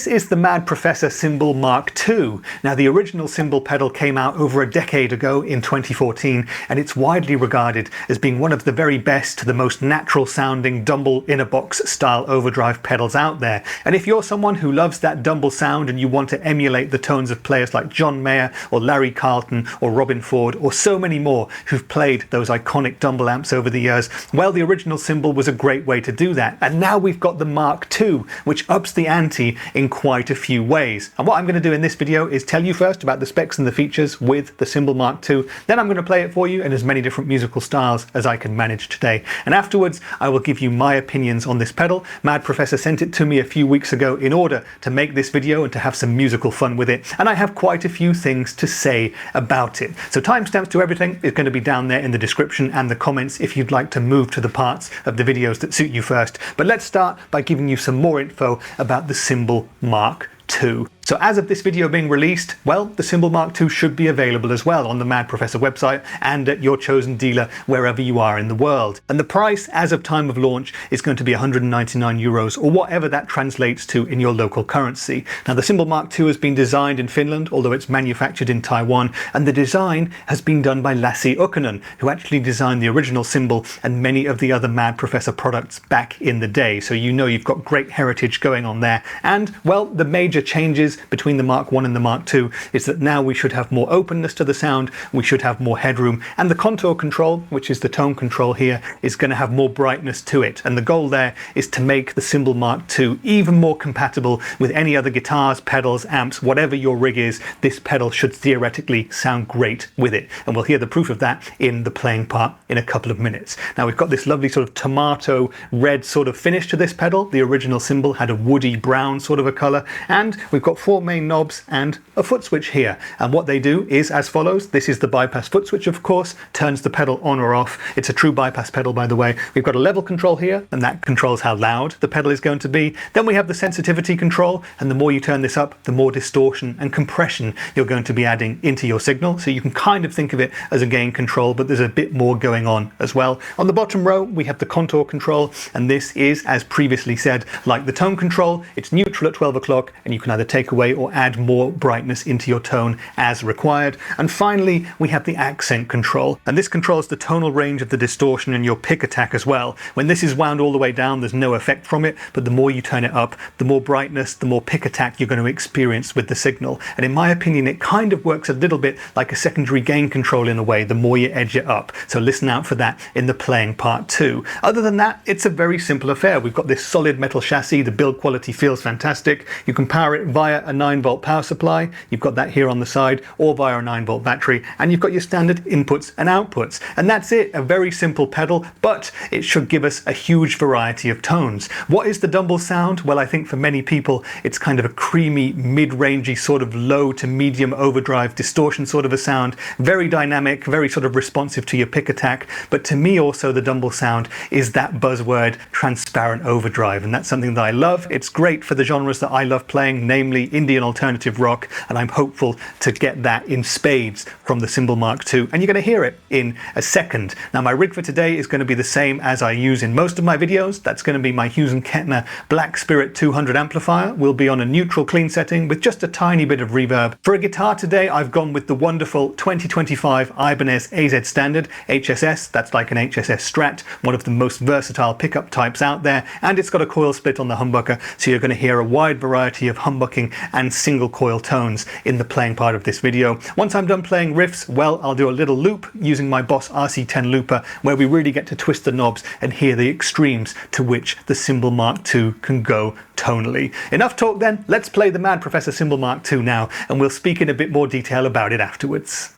this is the Mad Professor Simble Mk2. Now, the original Simble pedal came out over a decade ago in 2014, and it's widely regarded as being one of the very best, the most natural sounding Dumble In A Box style overdrive pedals out there. And if you're someone who loves that Dumble sound and you want to emulate the tones of players like John Mayer or Larry Carlton or Robin Ford or so many more who've played those iconic Dumble amps over the years, well, the original Simble was a great way to do that. And now we've got the Mk2, which ups the ante in quite a few ways. And what I'm going to do in this video is tell you first about the specs and the features with the Simble Mk2, then I'm going to play it for you in as many different musical styles as I can manage today. And afterwards, I will give you my opinions on this pedal. Mad Professor sent it to me a few weeks ago in order to make this video and to have some musical fun with it. And I have quite a few things to say about it. So timestamps to everything is going to be down there in the description and the comments if you'd like to move to the parts of the videos that suit you first. But let's start by giving you some more info about the Simble Mk2. So as of this video being released, well, the Simble Mk2 should be available as well on the Mad Professor website and at your chosen dealer wherever you are in the world. And the price as of time of launch is going to be €199 or whatever that translates to in your local currency. Now, the Simble Mk2 has been designed in Finland, although it's manufactured in Taiwan, and the design has been done by Lassi Ukkonen, who actually designed the original Simble and many of the other Mad Professor products back in the day. So you know you've got great heritage going on there. And, well, the major changes between the Mk1 and the Mk2 is that now we should have more openness to the sound, we should have more headroom, and the contour control, which is the tone control here, is going to have more brightness to it. And the goal there is to make the Simble Mk2 even more compatible with any other guitars, pedals, amps, whatever your rig is. This pedal should theoretically sound great with it. And we'll hear the proof of that in the playing part in a couple of minutes. Now, we've got this lovely sort of tomato red sort of finish to this pedal. The original Simble had a woody brown sort of a color, and we've got 4 main knobs and a foot switch here. And what they do is as follows. This is the bypass foot switch, of course, turns the pedal on or off. It's a true bypass pedal, by the way. We've got a level control here, and that controls how loud the pedal is going to be. Then we have the sensitivity control, and the more you turn this up, the more distortion and compression you're going to be adding into your signal. So you can kind of think of it as a gain control, but there's a bit more going on as well. On the bottom row, we have the contour control, and this is, as previously said, like the tone control. It's neutral at 12 o'clock, and you can either take away or add more brightness into your tone as required. And finally, we have the accent control, and this controls the tonal range of the distortion and your pick attack as well. When this is wound all the way down, there's no effect from it, but the more you turn it up, the more brightness, the more pick attack you're going to experience with the signal. And in my opinion, it kind of works a little bit like a secondary gain control in a way, the more you edge it up. So listen out for that in the playing part too. Other than that, it's a very simple affair. We've got this solid metal chassis. The build quality feels fantastic. You can power it via a 9-volt power supply. You've got that here on the side, or via a 9-volt battery, and you've got your standard inputs and outputs. And that's it, a very simple pedal, but it should give us a huge variety of tones. What is the Dumble sound? Well, I think for many people, it's kind of a creamy, mid-rangey sort of low to medium overdrive distortion sort of a sound. Very dynamic, very sort of responsive to your pick attack. But to me also, the Dumble sound is that buzzword, transparent overdrive. And that's something that I love. It's great for the genres that I love playing, namely Indian alternative rock, and I'm hopeful to get that in spades from the Simble Mk2, and you're going to hear it in a second. Now, my rig for today is going to be the same as I use in most of my videos. That's going to be my Hughes & Kettner Black Spirit 200 amplifier. We'll be on a neutral clean setting with just a tiny bit of reverb. For a guitar today, I've gone with the wonderful 2025 Ibanez AZ Standard HSS. That's like an HSS Strat, one of the most versatile pickup types out there, and it's got a coil split on the humbucker, so you're going to hear a wide variety of humbucking and single coil tones in the playing part of this video. Once I'm done playing riffs, well, I'll do a little loop using my Boss RC10 looper, where we really get to twist the knobs and hear the extremes to which the Simble Mk2 can go tonally. Enough talk then, let's play the Mad Professor Simble Mk2 now, and we'll speak in a bit more detail about it afterwards.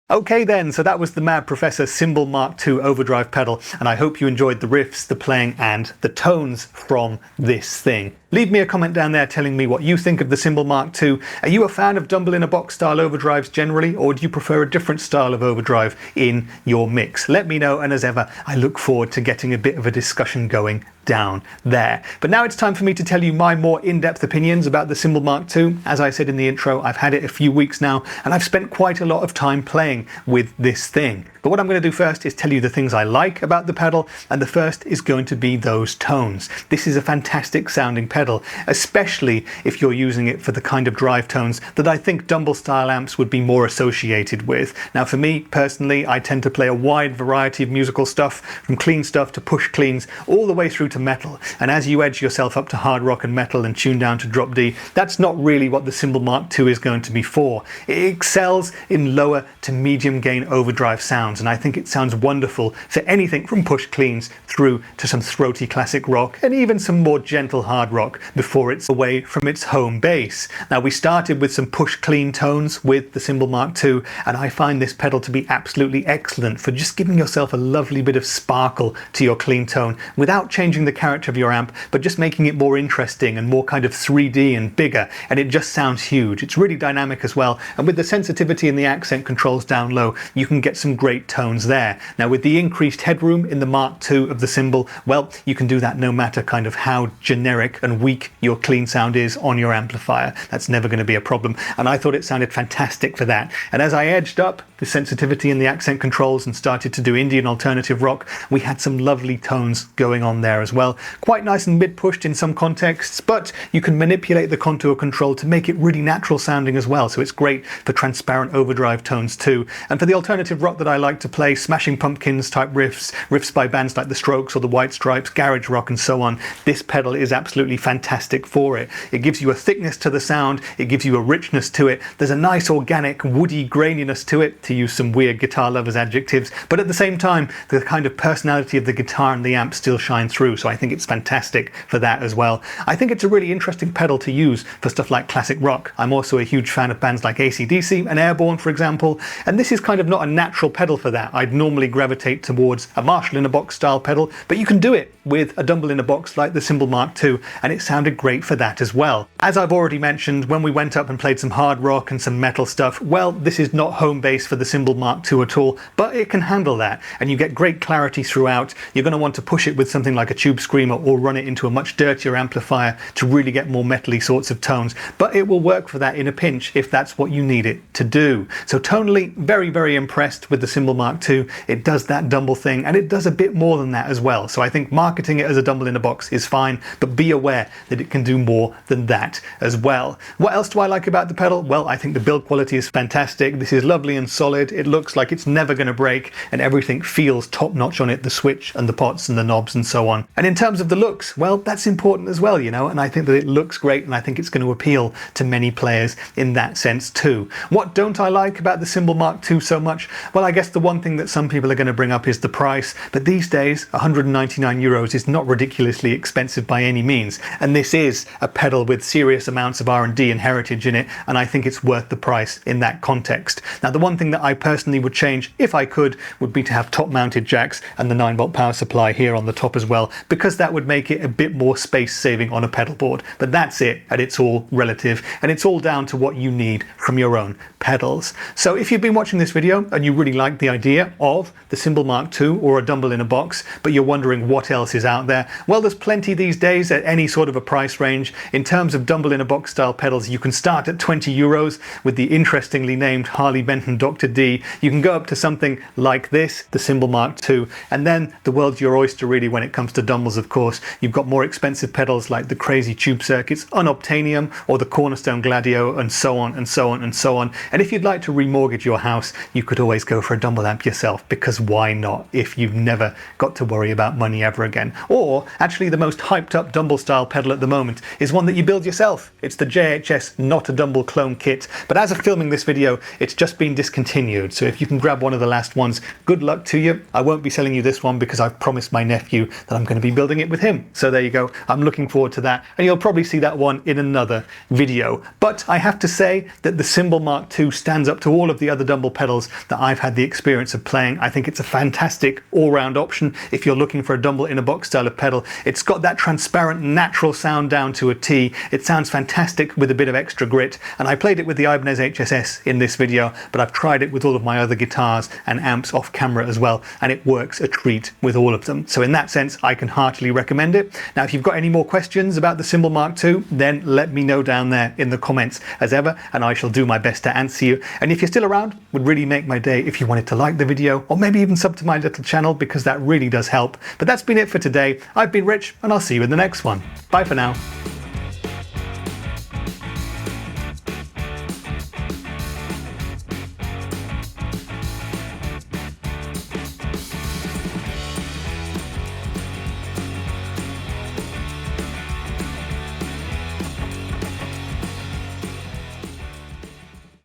Okay then, so that was the Mad Professor Simble Mk2 overdrive pedal, and I hope you enjoyed the riffs, the playing, and the tones from this thing. Leave me a comment down there telling me what you think of the Simble Mk2. Are you a fan of Dumble In A Box style overdrives generally, or do you prefer a different style of overdrive in your mix? Let me know, and as ever, I look forward to getting a bit of a discussion going down there. But now it's time for me to tell you my more in-depth opinions about the Simble Mk2. As I said in the intro, I've had it a few weeks now, and I've spent quite a lot of time playing with this thing. But what I'm going to do first is tell you the things I like about the pedal, and the first is going to be those tones. This is a fantastic sounding pedal, especially if you're using it for the kind of drive tones that I think Dumble style amps would be more associated with. Now for me personally, I tend to play a wide variety of musical stuff, from clean stuff to push cleans, all the way through to metal. And as you edge yourself up to hard rock and metal and tune down to drop D, that's not really what the Simble Mk2 is going to be for. It excels in lower to medium gain overdrive sounds, and I think it sounds wonderful for anything from push cleans through to some throaty classic rock and even some more gentle hard rock before it's away from its home base. Now we started with some push clean tones with the Simble Mk2, and I find this pedal to be absolutely excellent for just giving yourself a lovely bit of sparkle to your clean tone without changing the character of your amp, but just making it more interesting and more kind of 3D and bigger, and it just sounds huge. It's really dynamic as well, and with the sensitivity and the accent controls down low, you can get some great tones there. Now with the increased headroom in the Mk2 of the Simble, well, you can do that no matter kind of how generic and weak your clean sound is on your amplifier. That's never going to be a problem, and I thought it sounded fantastic for that. And as I edged up the sensitivity and the accent controls and started to do Indian alternative rock, we had some lovely tones going on there as well. Quite nice and mid-pushed in some contexts, but you can manipulate the contour control to make it really natural sounding as well, so it's great for transparent overdrive tones too. And for the alternative rock that I like to play, Smashing Pumpkins type riffs by bands like the Strokes or the White Stripes, garage rock and so on, this pedal is absolutely fantastic for it. It gives you a thickness to the sound, it gives you a richness to it, there's a nice organic woody graininess to it, to use some weird guitar lovers adjectives, but at the same time the kind of personality of the guitar and the amp still shine through, so I think it's fantastic for that as well. I think it's a really interesting pedal to use for stuff like classic rock. I'm also a huge fan of bands like AC/DC and Airbourne, for example, and this is kind of not a natural pedal for that. I'd normally gravitate towards a Marshall in a Box style pedal, but you can do it with a Dumble in a Box like the Simble Mk2, and it sounded great for that as well. As I've already mentioned, when we went up and played some hard rock and some metal stuff, well, this is not home base for the Simble Mk2 at all, but it can handle that, and you get great clarity throughout. You're going to want to push it with something like a Tube Screamer or run it into a much dirtier amplifier to really get more metally sorts of tones, but it will work for that in a pinch if that's what you need it to do. So tonally, very, very impressed with the Simble Mk2. It does that Dumble thing, and it does a bit more than that as well, so I think marketing it as a Dumble in a Box is fine, but be aware that it can do more than that as well. What else do I like about the pedal? Well, I think the build quality is fantastic. This is lovely and solid. It looks like it's never going to break, and everything feels top-notch on it, the switch and the pots and the knobs and so on. And in terms of the looks, well, that's important as well, you know, and I think that it looks great, and I think it's going to appeal to many players in that sense too. What don't I like about the Simble Mk2 so much? Well, I guess the one thing that some people are going to bring up is the price, but these days 199 euros is not ridiculously expensive by any means, and this is a pedal with serious amounts of R&D and heritage in it, and I think it's worth the price in that context. Now the one thing that I personally would change if I could would be to have top mounted jacks and the 9-volt power supply here on the top as well, because that would make it a bit more space saving on a pedal board. But that's it, and it's all relative, and it's all down to what you need from your own pedals. So if you've been watching this video and you really like the idea of the Simble Mk2 or a Dumble in a Box, but you're wondering what else is out there, well, there's plenty these days at any sort of a price range. In terms of Dumble in a Box style pedals, you can start at 20 euros with the interestingly named Harley Benton Dr. D. You can go up to something like this, the Simble Mk2, and then the world's your oyster really when it comes to Dumbles, of course. You've got more expensive pedals like the crazy Tube Circuits, Unobtainium, or the Cornerstone Gladio, and so on and so on and so on. And if you'd like to remortgage your house, you could always go for a Dumble amp yourself, because why not, if you've never got to worry about money ever again. Or actually the most hyped up Dumble style pedal at the moment is one that you build yourself. It's the JHS Not a Dumble clone kit, but as of filming this video, it's just been discontinued continued. So if you can grab one of the last ones, good luck to you. I won't be selling you this one because I've promised my nephew that I'm going to be building it with him. So there you go. I'm looking forward to that, and you'll probably see that one in another video. But I have to say that the Simble Mk2 stands up to all of the other Dumble pedals that I've had the experience of playing. I think it's a fantastic all-round option if you're looking for a Dumble in a Box style of pedal. It's got that transparent, natural sound down to a T. It sounds fantastic with a bit of extra grit, and I played it with the Ibanez HSS in this video, but I've tried it with all of my other guitars and amps off camera as well, and it works a treat with all of them. So in that sense, I can heartily recommend it. Now, if you've got any more questions about the Simble Mk2, then let me know down there in the comments as ever, and I shall do my best to answer you. And if you're still around, would really make my day if you wanted to like the video, or maybe even sub to my little channel, because that really does help. But that's been it for today. I've been Rich, and I'll see you in the next one. Bye for now.